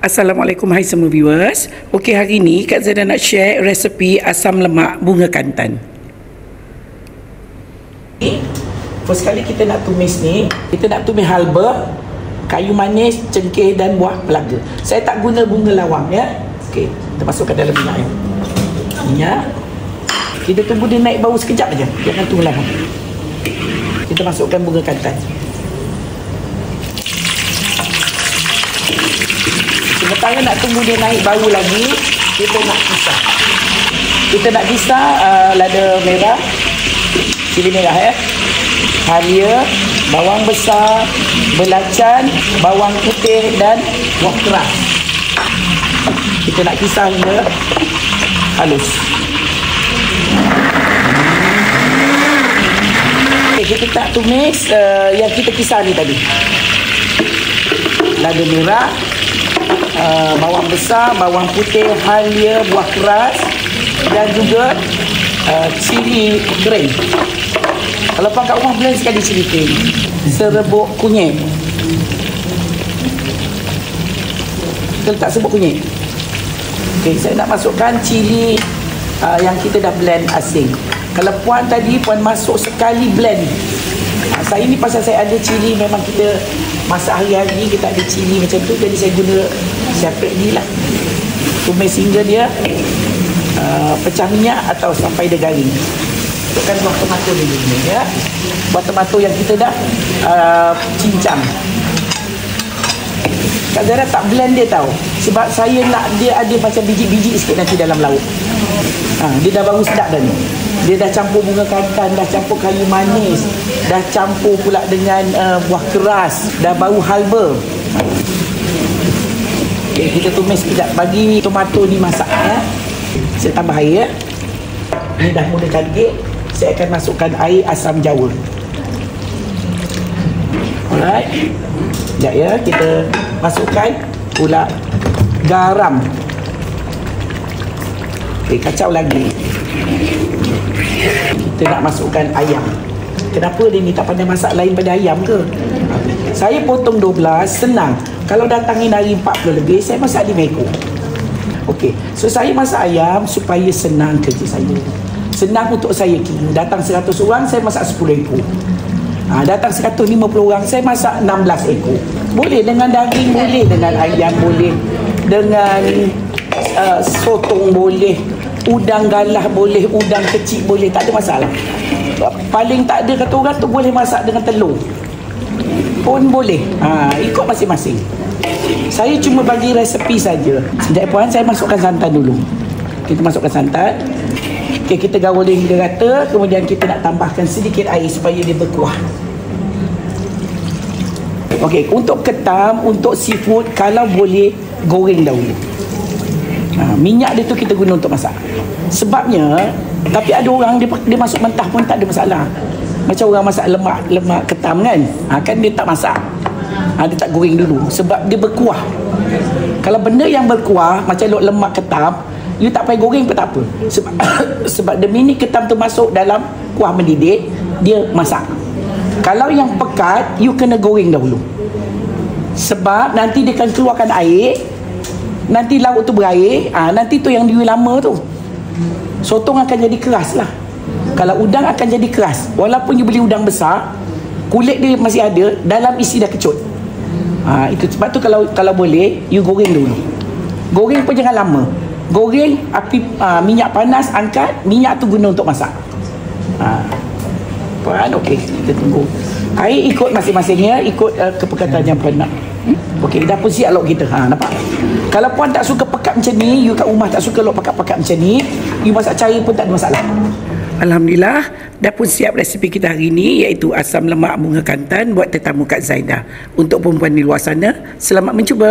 Assalamualaikum, hai semua viewers. Okey, hari ni Kak Zaida nak share resepi asam lemak bunga kantan. First kali kita nak tumis ni, kita nak tumis halba, kayu manis, cengkeh dan buah pelaga. Saya tak guna bunga lawang ya. Okey, kita masukkan dalam minyak ya. Minyak. Kita tunggu dia naik bau sekejap aja. Jangan tunggu lama. Kita masukkan bunga kantan. Sementara nak tunggu dia naik bau lagi, kita nak kisar. Kita nak kisar lada merah, cili merah halia, bawang besar, belacan, bawang putih dan buah keras. Kita nak kisar hingga halus. Okay, kita tak tumis yang kita kisar ni tadi. Lada merah, bawang besar, bawang putih, halia, buah keras dan juga cili kering. Kalau kat rumah blend sekali cili kering, serbuk kunyit. Kita letak serbuk kunyit. Okay, saya nak masukkan cili yang kita dah blend asing. Kalau puan tadi, puan masuk sekali blend. Saya ni pasal saya ada cili, memang kita masak hari-hari, kita ada cili macam tu, jadi saya guna separate ni lah. Tumis hingga dia pecah minyak atau sampai dia garing. Masukkan buah tomato dulu ni ya. Buah tomato yang kita dah cincang. Kak Zara tak blend dia tau, sebab saya nak dia ada macam biji-biji sikit nanti dalam lauk. Dia dah baru sedap dah ni. Dia dah campur bunga kantan, dah campur kayu manis, dah campur pula dengan buah keras, dah bau halba. Okay, kita tumis sekejap, bagi tomato ni masak ya. Saya tambah air ya. Ni dah mula cantik. Saya akan masukkan air asam jawa. Alright. Sekejap ya, kita masukkan pula garam. Okay, kacau lagi. Kita nak masukkan ayam. Kenapa dia ni tak pandai masak lain pada ayam ke? Saya potong 12, senang. Kalau datangin hari 40 lebih, saya masak 5 ekor. Okey, so saya masak ayam supaya senang kerja saya. Senang untuk saya kira. Datang 100 orang, saya masak 10 ekor. Datang 150 orang, saya masak 16 ekor. Boleh dengan daging, boleh dengan ayam, boleh dengan sotong, boleh udang galah, boleh udang kecil, boleh, tak ada masalah. Paling tak ada kata orang tu boleh masak dengan telur pun boleh. Ikut masing-masing. Saya cuma bagi resepi saja. Sekejap puan, saya masukkan santan dulu. Kita masukkan santan. Okay, kita gaul dia hingga rata. Kemudian kita nak tambahkan sedikit air supaya dia berkuah. Okey, untuk ketam, untuk seafood, kalau boleh goreng dahulu. Minyak dia tu kita guna untuk masak. Sebabnya, tapi ada orang dia masuk mentah pun tak ada masalah. Macam orang masak lemak ketam kan, kan dia tak masak, dia tak goreng dulu sebab dia berkuah. Kalau benda yang berkuah macam lemak ketam, you tak payah goreng pun tak apa. Sebab the minute ketam tu masuk dalam kuah mendidih, dia masak. Kalau yang pekat, you kena goreng dahulu. Sebab nanti dia akan keluarkan air. Nanti lauk tu berair, nanti tu yang dia lama tu, sotong akan jadi keras lah. Kalau udang akan jadi keras. Walaupun you beli udang besar, kulit dia masih ada, dalam isi dah kecut. Itu sebab tu kalau boleh, you goreng dulu. Goreng pun jangan lama. Goreng, api minyak panas, angkat, minyak tu guna untuk masak. Okey, kita tunggu. Air ikut masing-masingnya, ikut kepekatan yang puan nak. Okey, dah pun siap lauk kita. Nampak? Kalau puan tak suka pekat macam ni, you kat rumah tak suka lauk pekat-pekat macam ni, you masak cair pun tak ada masalah. Alhamdulillah, dah pun siap resipi kita hari ini, iaitu asam lemak bunga kantan buat tetamu Kak Zaida. Untuk perempuan di luar sana, selamat mencuba.